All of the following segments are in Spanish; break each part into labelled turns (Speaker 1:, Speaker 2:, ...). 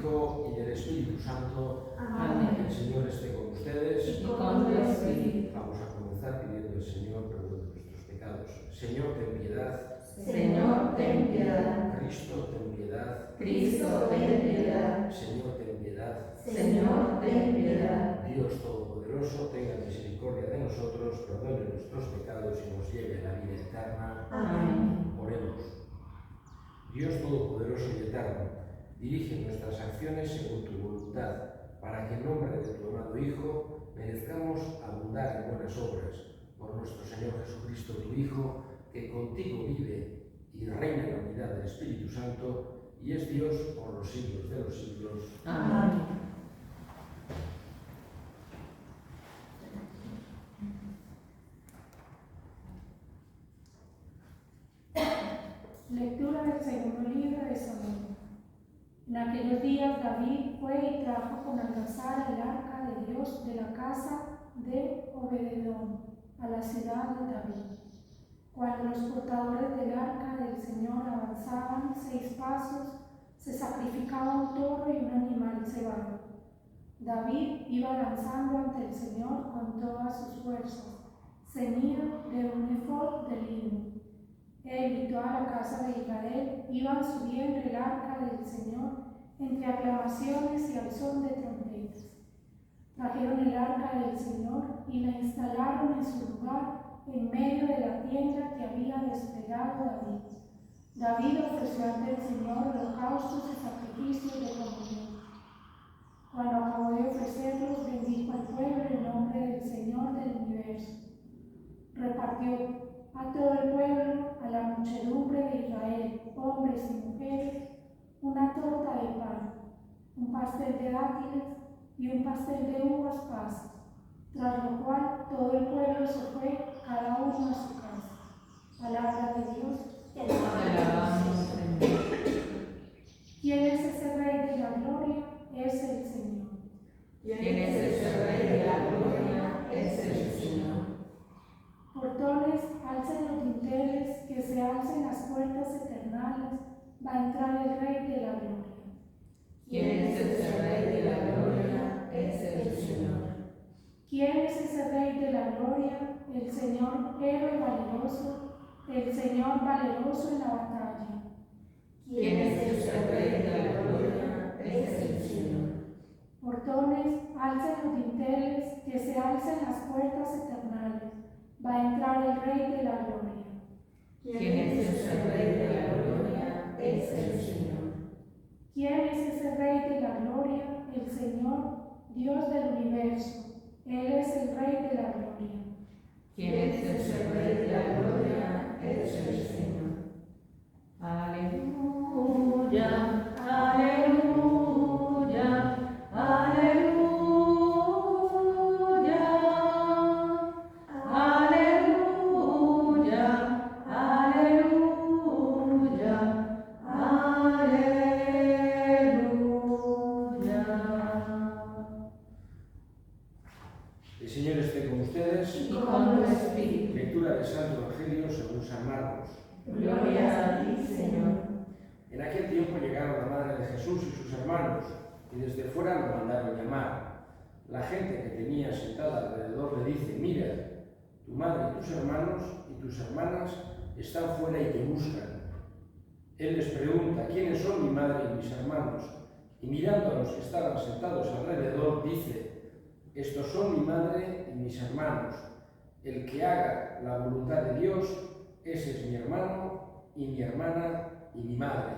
Speaker 1: Hijo y del Espíritu Santo.
Speaker 2: Amén.
Speaker 1: El Señor esté con ustedes.
Speaker 2: Y con tu espíritu.
Speaker 1: Vamos a comenzar pidiendo al Señor perdón de nuestros pecados. Señor, ten piedad.
Speaker 2: Señor, ten piedad.
Speaker 1: Cristo, ten piedad.
Speaker 2: Cristo, ten piedad.
Speaker 1: Señor, ten piedad.
Speaker 2: Señor, ten piedad.
Speaker 1: Dios Todopoderoso, tenga misericordia de nosotros, perdone nuestros pecados y nos lleve a la vida eterna.
Speaker 2: Amén.
Speaker 1: Oremos. Dios Todopoderoso y eterno, dirige nuestras acciones según tu voluntad, para que en nombre de tu amado Hijo merezcamos abundar en buenas obras. Por nuestro Señor Jesucristo, tu Hijo, que contigo vive y reina en la unidad del Espíritu Santo, y es Dios por los siglos de los siglos.
Speaker 2: Amén.
Speaker 3: Lectura del segundo libro de Samuel. En aquellos días David fue y trajo con algazara el arca de Dios de la casa de Obededón a la ciudad de David. Cuando los portadores del arca del Señor avanzaban 6 pasos, se sacrificaba un toro y un animal cebado. David iba danzando ante el Señor con todas sus fuerzas, ceñido de un efod de lino. Él y toda la casa de Israel iban subiendo el arca del Señor entre aclamaciones y al son de trompetas. Trajeron el arca del Señor y la instalaron en su lugar en medio de la tienda que había desplegado David. David ofreció ante el Señor holocaustos y sacrificios de comunión. Cuando acabó de ofrecerlos, bendijo al pueblo en nombre del Señor del universo. Repartió a todo el pueblo, a la muchedumbre de Israel, hombres y mujeres, una torta de pan, un pastel de dátiles y un pastel de uvas pasas, tras lo cual todo el pueblo se fue, cada uno a su casa. Palabra de Dios.
Speaker 2: Te alabamos, Señor.
Speaker 3: ¿Quién es ese Rey de la gloria? Es el Señor.
Speaker 2: ¿Quién es ese Rey de la gloria? Es el Señor.
Speaker 3: Portones, alcen los dinteles, que se alcen las puertas eternales, va a entrar el Rey de la gloria.
Speaker 2: ¿Quién es ese Rey de la gloria? Es el Señor.
Speaker 3: ¿Quién es ese Rey de la gloria? El Señor héroe valeroso, el Señor valeroso en la batalla.
Speaker 2: ¿Quién es ese Rey de la gloria? Es el Señor.
Speaker 3: Portones, alcen los dinteles, que se alcen las puertas eternales, va a entrar el Rey de la gloria.
Speaker 2: ¿Quién es ese Rey de la gloria? Es el Señor.
Speaker 3: ¿Quién es ese Rey de la gloria? El Señor, Dios del universo. Él es el Rey de la gloria.
Speaker 2: ¿Quién es ese Rey de la gloria? Es el Señor. Aleluya, aleluya, aleluya, aleluya, aleluya, aleluya.
Speaker 1: El Señor esté con ustedes.
Speaker 2: Y con tu espíritu.
Speaker 1: Lectura del Santo Evangelio según San Marcos.
Speaker 2: Gloria a ti, Señor.
Speaker 1: En aquel tiempo llegaron la madre de Jesús y sus hermanos, y desde fuera lo mandaron llamar. La gente que tenía sentada alrededor le dice: mira, tu madre y tus hermanos y tus hermanas están fuera y te buscan. Él les pregunta: ¿quiénes son mi madre y mis hermanos? Y mirando a los que estaban sentados alrededor, dice: estos son mi madre y mis hermanos. El que haga la voluntad de Dios, ese es mi hermano y mi hermana y mi madre.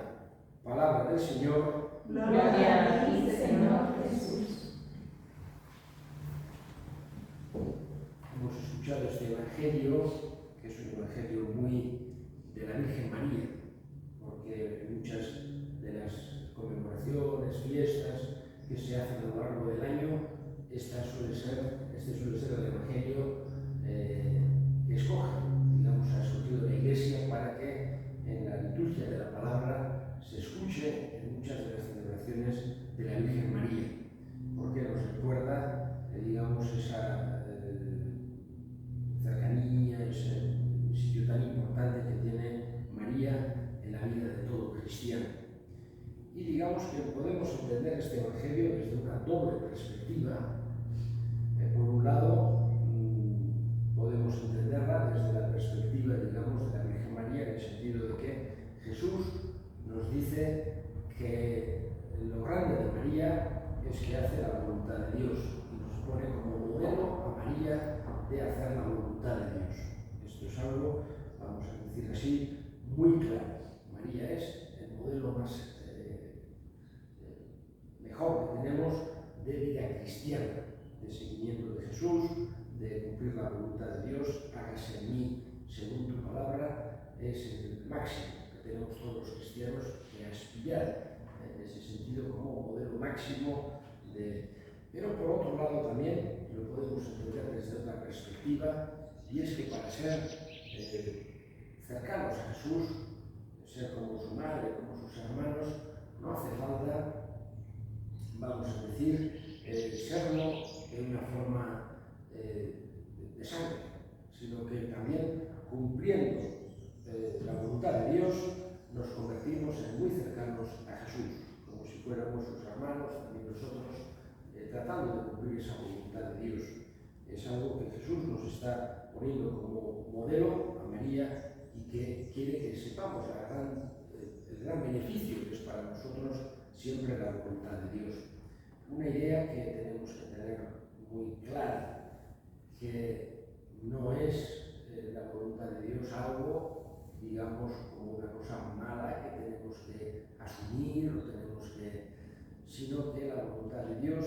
Speaker 1: Palabra del Señor.
Speaker 2: Gloria a ti, Señor Jesús.
Speaker 1: Hemos escuchado este Evangelio, que es un Evangelio muy de la Virgen María, porque muchas de las conmemoraciones, fiestas que se hacen a lo largo del año, este suele ser el Evangelio que escoge, digamos, ha escogido la Iglesia para que en la liturgia de la palabra se escuche en muchas de las celebraciones de la Virgen María, porque nos recuerda, digamos, esa cercanía, ese sitio tan importante que tiene María en la vida de todo cristiano. Y digamos que podemos entender este Evangelio desde una doble perspectiva. Por un lado, podemos entenderla desde la perspectiva, digamos, de la Virgen María, en el sentido de que Jesús nos dice que lo grande de María es que hace la voluntad de Dios y nos pone como modelo a María de hacer la voluntad de Dios. Esto es algo, vamos a decir así, muy claro. María es el modelo más mejor que tenemos de vida cristiana, de seguimiento de Jesús, de cumplir la voluntad de Dios. Hágase en mí según tu palabra, es el máximo que tenemos todos los cristianos que aspirar en ese sentido como modelo máximo de... Pero por otro lado también lo podemos entender desde otra perspectiva, y es que para ser cercanos a Jesús, ser como su madre, como sus hermanos, no hace falta, vamos a decir, serlo de una forma de sangre, sino que también cumpliendo la voluntad de Dios nos convertimos en muy cercanos a Jesús, como si fuéramos sus hermanos, también nosotros, tratando de cumplir esa voluntad de Dios. Es algo que Jesús nos está poniendo como modelo a María y que quiere que sepamos el gran beneficio que es para nosotros siempre la voluntad de Dios. Una idea que tenemos que tener muy clara, que no es la voluntad de Dios algo, digamos, como una cosa mala que tenemos que asumir o tenemos que... sino que la voluntad de Dios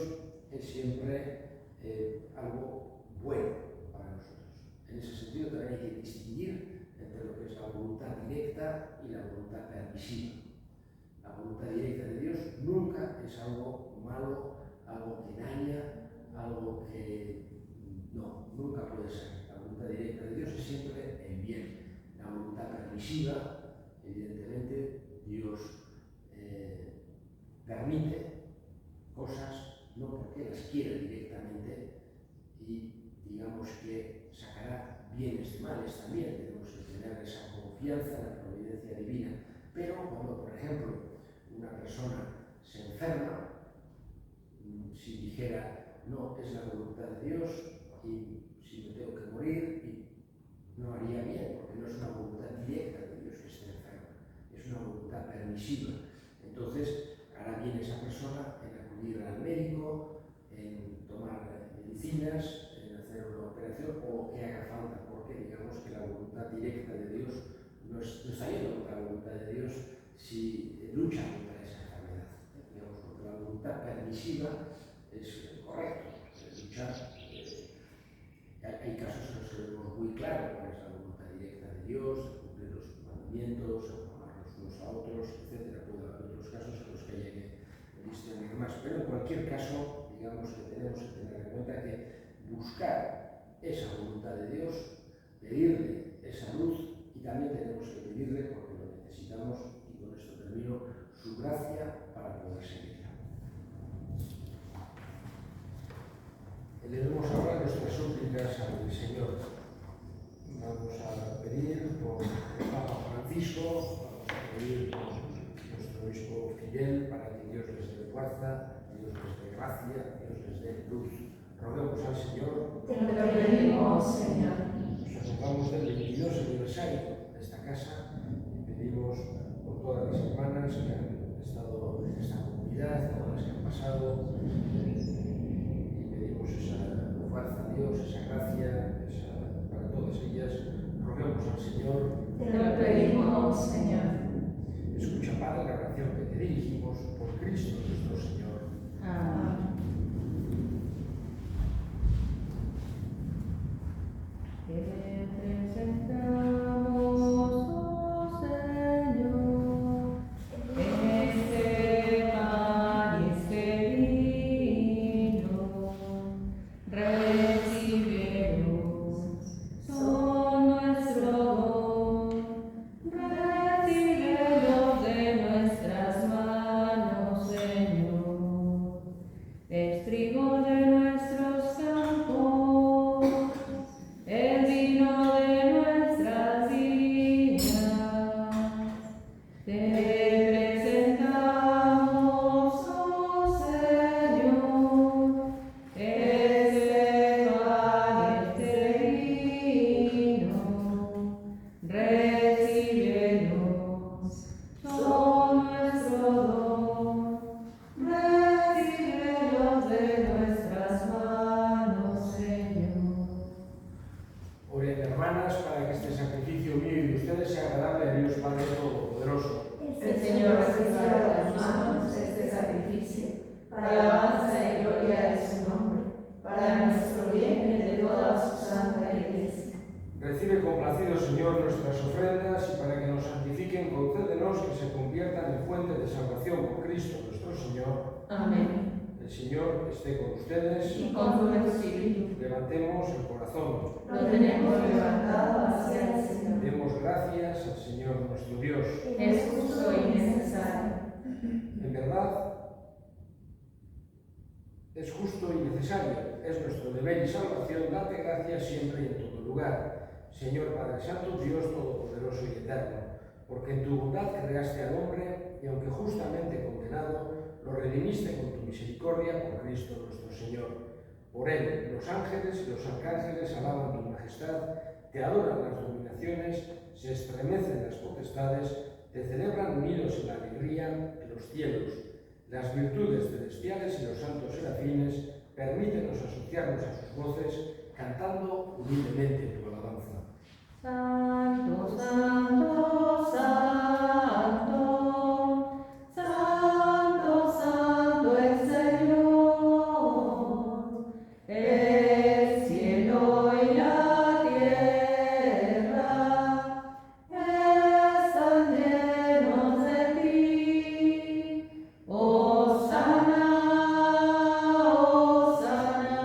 Speaker 1: es siempre algo bueno para nosotros. En ese sentido también hay que distinguir entre lo que es la voluntad directa y la voluntad permisiva. La voluntad directa de Dios nunca es algo malo, algo que daña, algo que no, nunca puede ser. La voluntad directa de Dios es siempre el bien. La voluntad permisiva, evidentemente, Dios permite cosas no porque las quiera directamente y digamos que sacará bienes de males también. Tenemos que tener esa confianza en la providencia divina. Pero cuando, por ejemplo, una persona se enferma, si dijera, no, es la voluntad de Dios y si me tengo que morir, y no haría bien, porque no es una voluntad directa de Dios que esté enferma, es una voluntad permisiva. Entonces, hará bien esa persona en acudir al médico, en tomar medicinas, en hacer una operación o lo que haga falta, porque digamos que la voluntad directa de Dios no está yendo contra la voluntad de Dios si lucha contra esa enfermedad. Digamos, porque la voluntad permisiva es correcto, luchar. Hay casos en los que vemos muy claro cuál es la voluntad directa de Dios, de cumplir los mandamientos, amarnos unos a otros, etc. Puede haber otros casos en los que haya que discernir más, pero en cualquier caso, digamos que tenemos que tener en cuenta que buscar esa voluntad de Dios, pedirle esa luz, y también tenemos que pedirle, porque lo necesitamos, y con esto termino, su gracia para poder seguirla. Elevemos ahora nuestras súplicas al Señor. Vamos a pedir por el Papa Francisco, vamos a pedir por nuestro obispo Fidel, para que Dios les dé fuerza, Dios les dé gracia, Dios les dé luz. Roguemos al Señor.
Speaker 2: Te lo pedimos, Señor.
Speaker 1: Nos acordamos del 22 aniversario de esta casa y pedimos por todas las hermanas que han estado en esta comunidad, todas las que han pasado, y pedimos esa fuerza a Dios, esa gracia, para todas ellas. Roguemos al Señor.
Speaker 2: Te lo pedimos, Señor.
Speaker 1: Escucha, Padre, la oración que te dirigimos por Cristo nuestro Señor.
Speaker 2: Amén. Te presentamos, oh Señor, este pan y este vino, recíbelos, son nuestro don, recíbelos de nuestra para alabanza y gloria de su nombre, para nuestro bien y de toda su santa Iglesia.
Speaker 1: Recibe complacido, Señor, nuestras ofrendas y para que nos santifiquen, concédenos que se conviertan en fuente de salvación por Cristo nuestro Señor.
Speaker 2: Amén.
Speaker 1: El Señor esté con ustedes.
Speaker 2: Y con tu espíritu.
Speaker 1: Levantemos el corazón.
Speaker 2: Lo tenemos levantado hacia el Señor.
Speaker 1: Demos gracias al Señor nuestro Dios.
Speaker 2: Es justo y necesario.
Speaker 1: En verdad, es justo y necesario. Es nuestro deber y salvación darte gracias siempre y en todo lugar. Señor Padre Santo, Dios Todopoderoso y Eterno, porque en tu bondad creaste al hombre y aunque justamente condenado, lo redimiste con tu misericordia por Cristo nuestro Señor. Por él, los ángeles y los arcángeles alaban tu majestad, te adoran las dominaciones, se estremecen las potestades, te celebran unidos en la alegría de los cielos. Las virtudes celestiales y los santos serafines permítenos asociarnos a sus voces, cantando humildemente tu alabanza.
Speaker 2: Santo, santo, santo, santo, santo el Señor, el cielo y la tierra están llenos de ti. Hosana, Hosana,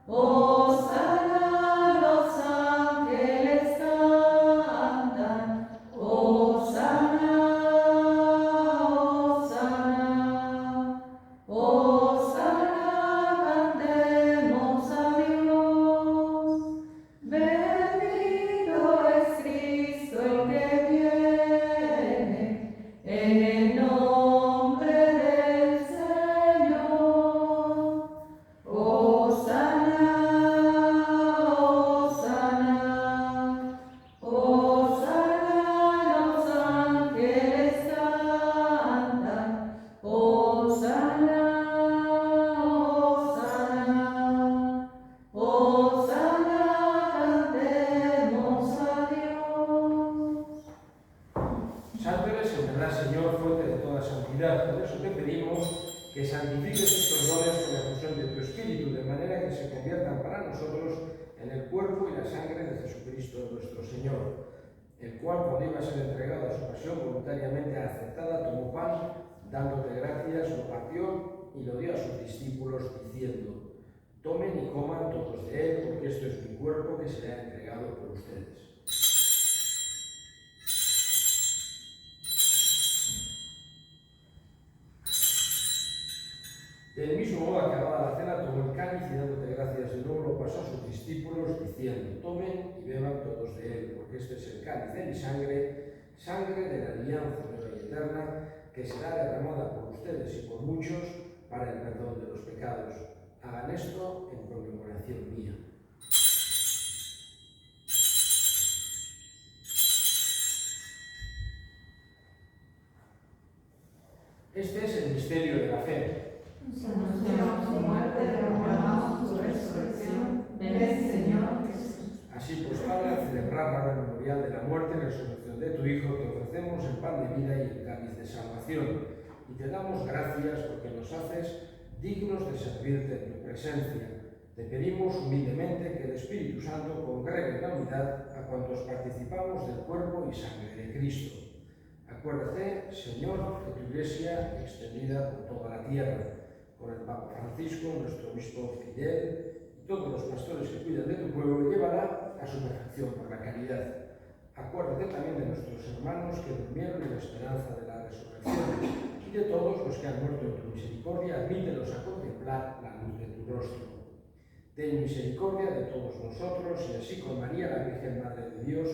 Speaker 2: Hosana, los ángeles cantan. Hosana, Hosana, Hosana, cantemos a Dios. Bendito es Cristo el que viene en el nombre del Señor. Hosana, Hosana, Hosana, los ángeles cantan. Hosana, Hosana, Hosana, cantemos a Dios.
Speaker 1: Santo eres en verdad, Señor, fuente de toda santidad. Por eso te pedimos que santifiques estos dones con la efusión de tu Espíritu, de manera que se conviertan para nosotros en el cuerpo y la sangre de Jesucristo nuestro Señor, el cual, cuando iba a ser entregado a su pasión voluntariamente aceptada, tomó pan, dándote gracias, lo partió y lo dio a sus discípulos, diciendo: tomen y coman todos de él, porque esto es mi cuerpo que será entregado por ustedes. Del mismo modo, acabada la cena, tomó el cáliz y dándote gracias de nuevo lo pasó a sus discípulos, diciendo: tomen y beban todos de él, porque este es el cáliz de mi sangre, sangre de la alianza nueva y eterna, que será derramada por ustedes y por muchos para el perdón de los pecados. Hagan esto en conmemoración mía. Este es el misterio de la fe.
Speaker 2: Anunciamos tu muerte, proclamamos tu resurrección. Ven, Señor Jesús.
Speaker 1: Así pues, Padre, al celebrar la memorial de la muerte y resurrección de tu Hijo, te ofrecemos el pan de vida y el cáliz de salvación. Y te damos gracias porque nos haces dignos de servirte en tu presencia. Te pedimos humildemente que el Espíritu Santo congregue en la unidad a cuantos participamos del cuerpo y sangre de Cristo. Acuérdate, Señor, de tu Iglesia extendida por toda la tierra, con el Papa Francisco, nuestro obispo Fidel, y todos los pastores que cuidan de tu pueblo, y llévala a su perfección por la caridad. Acuérdate también de nuestros hermanos que durmieron en la esperanza de la resurrección, y de todos los que han muerto en tu misericordia, admítelos a contemplar la luz de tu rostro. Ten misericordia de todos nosotros, y así con María, la Virgen Madre de Dios,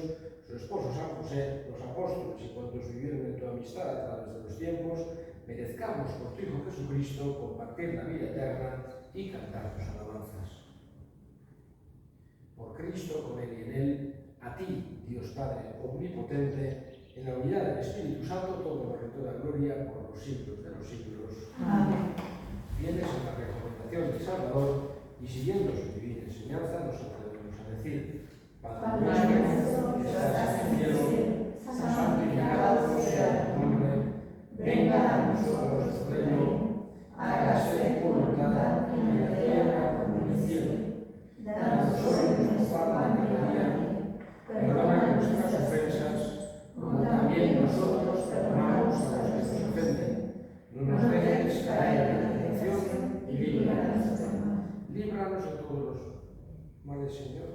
Speaker 1: su esposo San José, los apóstoles y cuantos vivieron en tu amistad a través de los tiempos, merezcamos por tu Hijo Jesucristo compartir la vida eterna y cantar tus alabanzas. Por Cristo, con él y en él, a ti, Dios Padre omnipotente, en la unidad del Espíritu Santo, todo honor y toda gloria por los siglos de los siglos.
Speaker 2: Amén.
Speaker 1: Fieles en la recomendación del Salvador y siguiendo su divina enseñanza, nos atrevemos a decir: Padre nuestro, que estás en el cielo, santificado sea tu nombre, venga a nosotros tu reino,
Speaker 2: hágase tu voluntad en la tierra como en el cielo. Danos hoy nuestro pan de cada día. Perdona nuestras ofensas, como también nosotros perdonamos a los que nos ofenden. No nos dejes caer en la tentación y líbranos del mal.
Speaker 1: Líbranos de todos los males, Señor,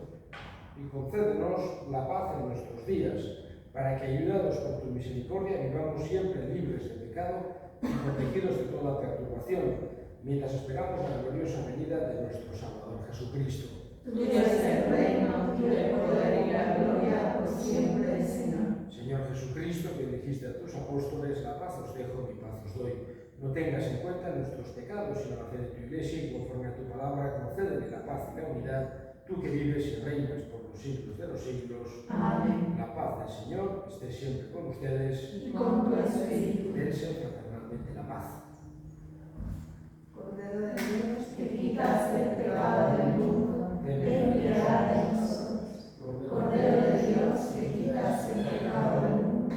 Speaker 1: y concédenos la paz en nuestros días, para que, ayudados por tu misericordia, vivamos siempre libres de pecado y protegidos de toda perturbación, mientras esperamos la gloriosa venida de nuestro Salvador Jesucristo.
Speaker 2: Tuyo es el reino, tuyo el poder y la gloria por siempre, Señor.
Speaker 1: Señor Jesucristo, que dijiste a tus apóstoles, la paz os dejo, mi paz os doy. No tengas en cuenta nuestros pecados, sino la fe de tu Iglesia, y conforme a tu palabra, concédele la paz y la unidad, tú que vives y reinas por los siglos de los siglos.
Speaker 2: Amén.
Speaker 1: La paz del Señor esté siempre con ustedes.
Speaker 2: Y con tu espíritu.
Speaker 1: Dense fraternalmente la paz.
Speaker 2: Cordero de Dios, que quitas el pecado del mundo, ten piedad de nosotros. Cordero de Dios, que quitas el pecado del mundo,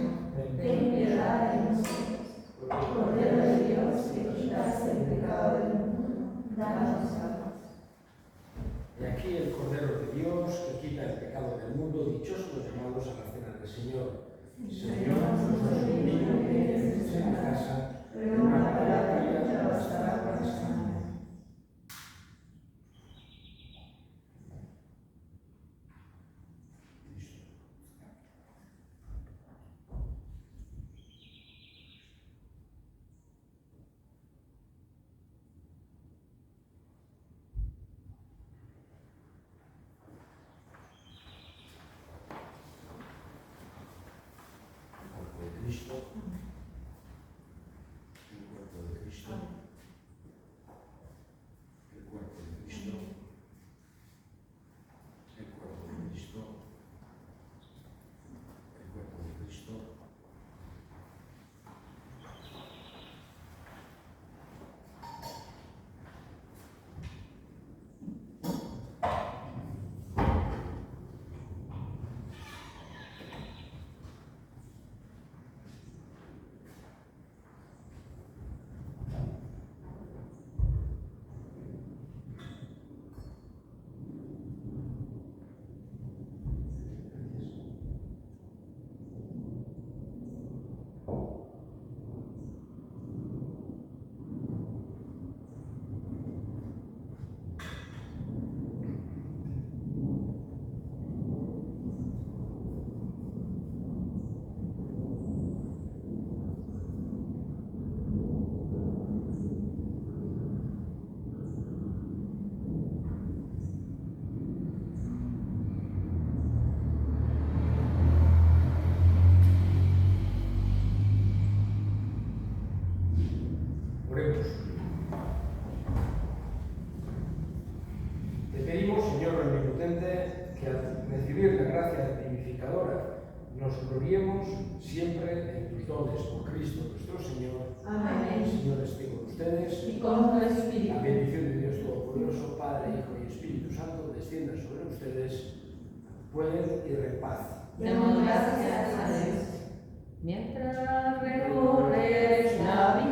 Speaker 2: ten piedad de nosotros. Cordero de Dios, que quitas el pecado del mundo, danos la paz.
Speaker 1: Y aquí el Cordero de Dios, que quita el pecado del mundo, dichosos los llamados a la cena del Señor. Señor, nosotros conmigo que entres en la casa,
Speaker 2: pero una palabra tuya bastará para sanar.
Speaker 1: Cristo, el cuerpo de Cristo, el cuerpo de Cristo, el cuerpo de Cristo, el cuerpo de Cristo. Oremos. Te pedimos, Señor omnipotente, que al recibir la gracia vivificadora nos gloriemos siempre en tus dones por Cristo nuestro Señor.
Speaker 2: Amén.
Speaker 1: El Señor esté con ustedes.
Speaker 2: Y con tu espíritu.
Speaker 1: La bendición de Dios Todopoderoso, Padre, Hijo y Espíritu Santo, descienda sobre ustedes. Pueden ir en paz.
Speaker 2: Demos gracias a Dios.
Speaker 4: Mientras recorres la